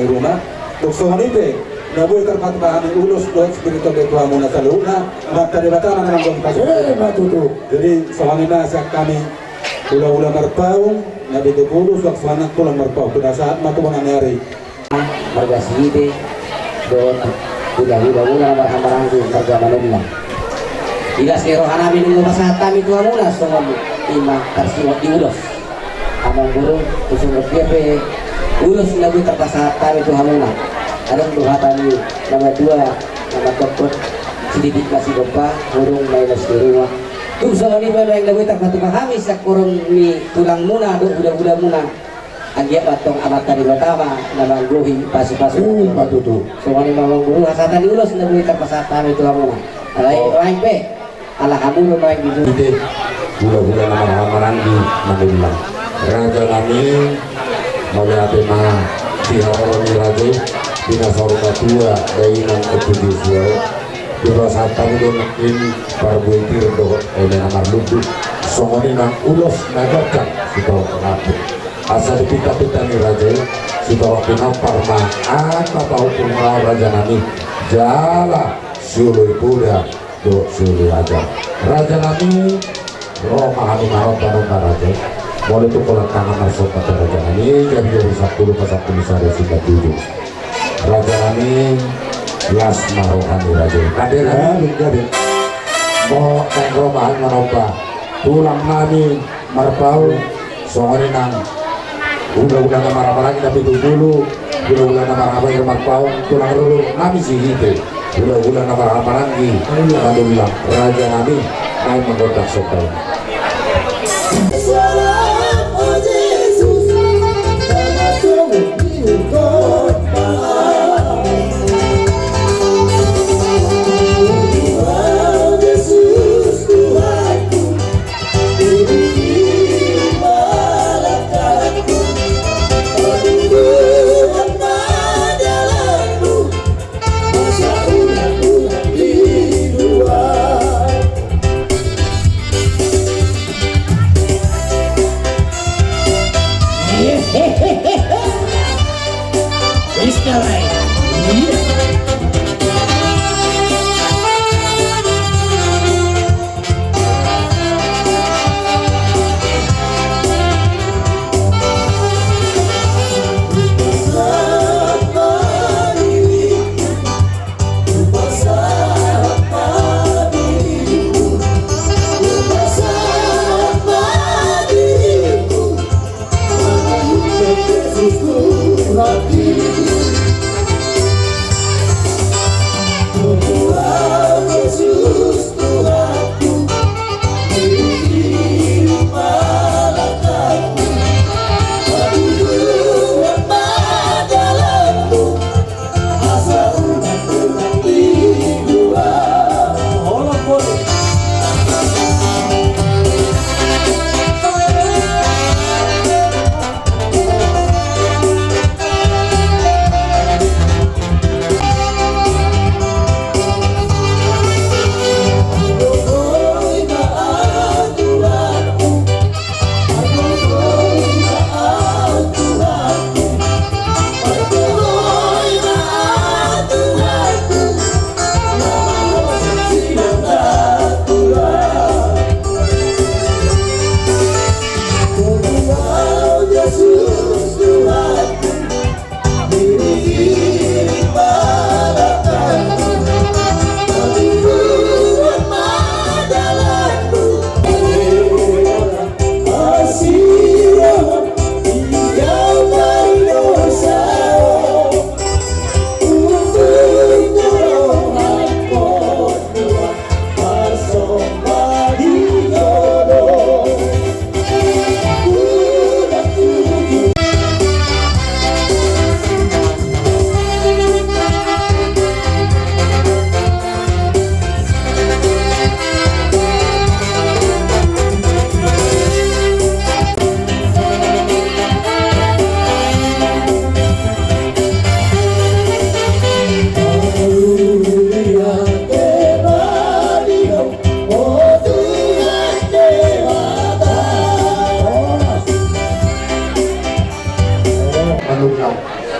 ke rumah tukso hanipe nabuy karpat bahan ulos dot spirito de tua muna sa luna mata de batana nang dong pasok matutu jadi soalnya sa kami ula-ula marpau nabi de pulos waktu sana tulang marpau pada saat matu nangyari marga sihite doon ula-ula marhambarang marga manila ilas kero hanamin ng masahat kami tua muna so ima karsiwat di ulos amang guru usunod kepe ulos lagu terpasahat kami tua muna adang duha tani nama dua nama dokter sedikit masih bepa burung minus dirumah tuh sama ni pada yang lagu terpatuh kami sakurung ni tulang muna do udah muna agiat batong amat tadi pertama nama gohi pasi-pasi patutu sama ni mamang guru hasatan ulos lagu terpasahat kami tua muna lain pe ala kamu main gitu ide gula-gula nama Marandi Manila raja kami melihat mana dihaoroni raja dina sorga tua dainan kepudiswa dua satan donakin barbuitir doh nama ludu songoni nang ulos nagakan sudah mengaku asal pita-pita ni raja sudah pinampar mah apa tahu pun raja nami jala sului puda do suli aja raja nami Roma kami marot banung raja boleh tuh kalau tangan masuk kata raja nami jadi 10 ke 10 sehari sudah 7 raja nami las marohani raja kader jadi mau kain romahan manoba tulang nami marpau sore nang udah marah-marah kita pintu dulu udah marah-marah yang marpau tulang dulu nami sih itu udah nama lagi lalu bilang raja nabi main menggoda sopai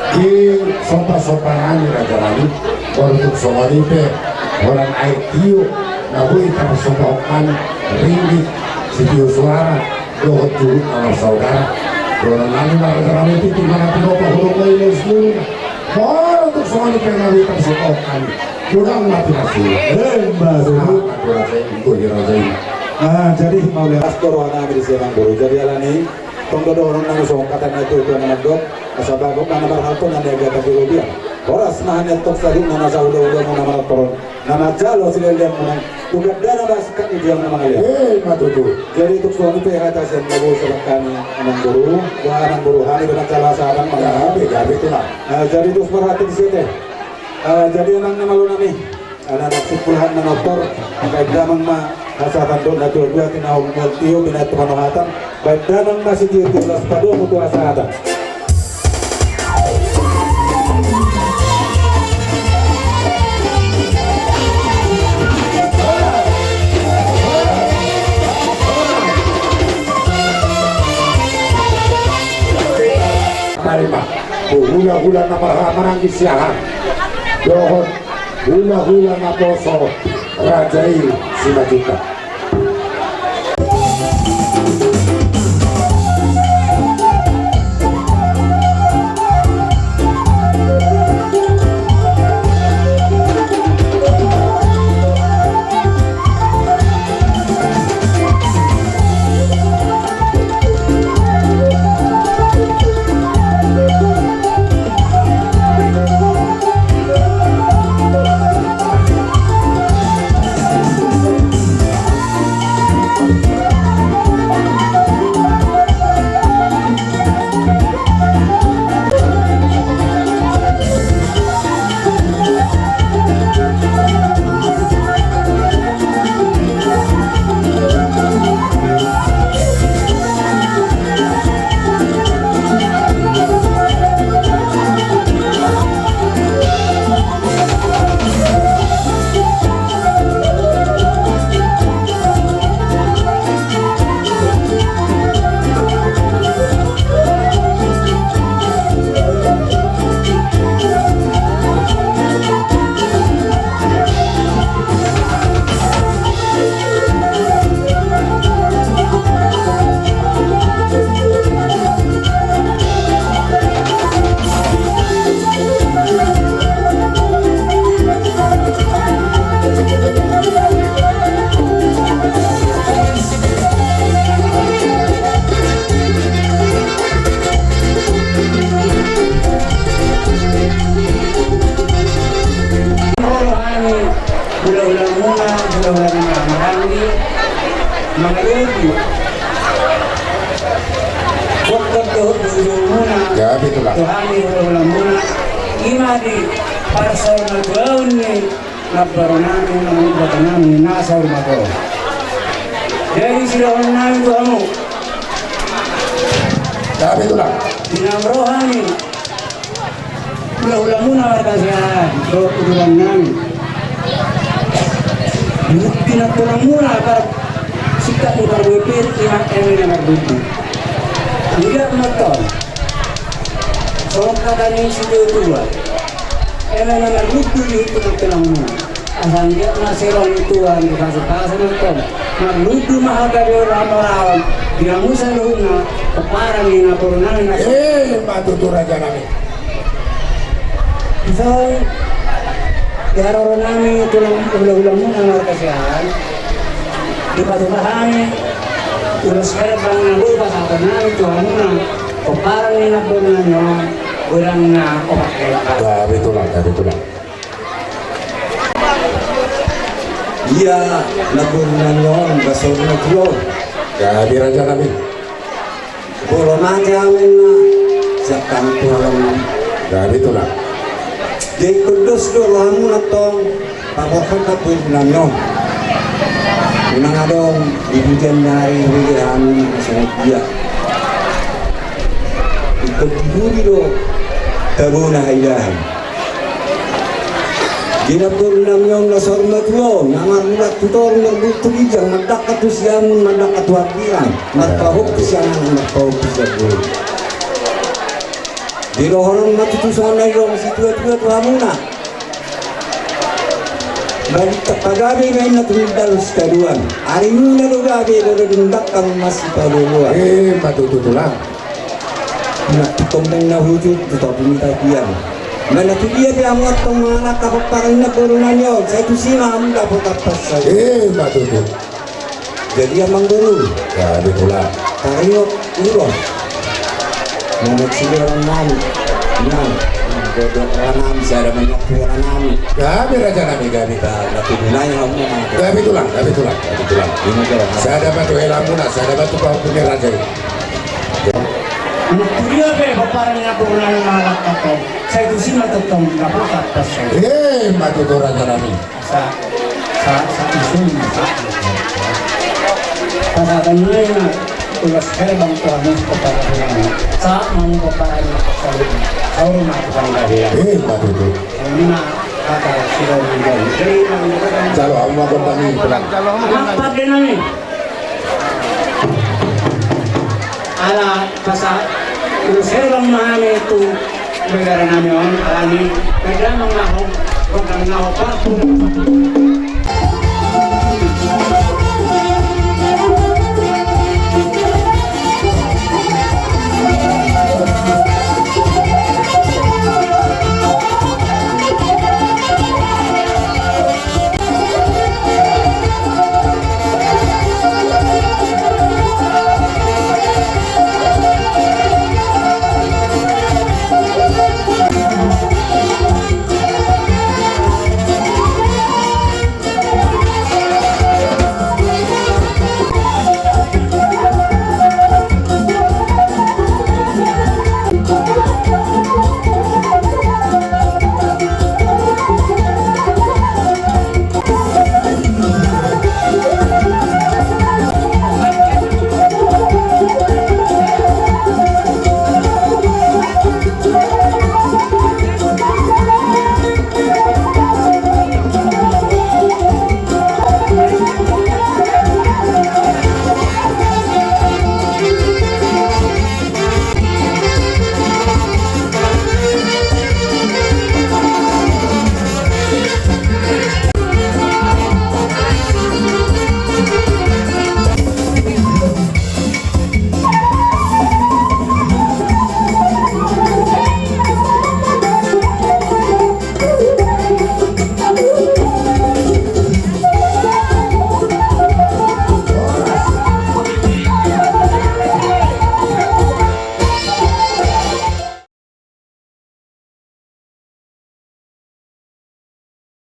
di sopa-sopangan raja lagi untuk somalipe orang ITU nabu kita sopakan ringgit setiap suara dohot curut sama saudara orang lain raja lagi itu dimana pinopa huruf lain semua untuk somalipe nabu kita sopakan kurang mati nasi Mbak Tutu. Jadi mau lihat skor warna di Selang Guru. Jadi alani tonggo orang nang so katanya itu nama dok asal bagus nama berhalto nang dia kata dia. Oras nahan tok tadi nama sauda nama toron. Nama jalo silendem menang. Tugas dana baskat dia nama kalian. Mbak Tutu. Jadi untuk suami PH atas yang bagus sebakan nang guru, nang guru hari dengan salah sahabat mana. Jadi itulah. Jadi itu perhati di sini. Jadi nang nama lu nami. Anak-anak sepuluhan na nopor baik damang ma asatan doon na dua tinawag mo tiyo binat panohatan baik damang ma si tiyo tiyo pado mo to asatan. Kalimah hula-hula na marang isiyahan dohon hula-hula na poso rajai simajuta ya itulah Tuhani ulang muna imadi parsal maglaon ni nabbaro namin ang ibata namin nasa umato. Jadi silawan namin ito amo. ya itulah Dinamrohani ulang muna warga siya ulang namin. Pinatulang muna para sikat ni Barbipir imak kami na Barbipir. Tidak motor. Sorok katanya si dua. Ela na nagluto dito ng tulang muna. Asal dia nasirong ituan di pasar motor. Nagluto mahagabi orang-orang. Dia musa luna keparang ni napurunan na. matutu raja namin So, diharoron namin tulang ulang muna ng markasyahan. Di patubahani. Ulos kaya bang nabuhay pasapon namin tulang muna. Keparang ni napurunan na. Orang na opak ya itulah Iya, nabunan yon, basur na tulog. ya di raja namin Puro najamin na sa kantuan. ya itulah Di kudus doon mo na tong papakan ka po lang yon. Una nga dong, ibigyan na rin hulihan sa nagbiya. Ikutihuri do, taro na haydahan. Ginapur lang yung nasor na tuyo, nangarulat tutor na butulidang, magdakat to siya mo, magdakat wakiran, magpahok to siya ng magpahok to siya po. Pero orang matutusan na yung si tua-tua tua muna. Balik pagabi ngayon na tumidalos kaduan. Ari muna lo gabi lo dundak kang mas ipaluluan. Matututulang. Na tumbang na hujud tetapi minta kian. Mana tu dia dia muat tong mga anak kapaparan na corona nyo. Sa ito si ma'am dapat tapos sa. Matutut. Jadi ang mangguru. Betulan. Tayo ulos. Nanat sila orang nami. Nan. Bodoh orang nami saya ada banyak orang nami. Kami raja nami kami. Natulunay ang mga. Kami tulang. Ini kaya. Saya dapat tu elamuna, saya dapat tu kau punya raja. Dia be paparan na ko na ng mga kapatid. Sa ito si matutong kapukat pa siya. Matutut raja nami. Sa isun. Pasakan nyo yung ulas herbang tuwamin ko para namin. Sa mga paparan na ko sa loob. Sa rumah ko pang gahiyan. Matutut. Hindi na kata sila ng gahiyan. Kalau aku mau kembali pulang. Anak din namin. Ala basa userang mahami itu negara namin alami nagramang nahog wag ang nahog pa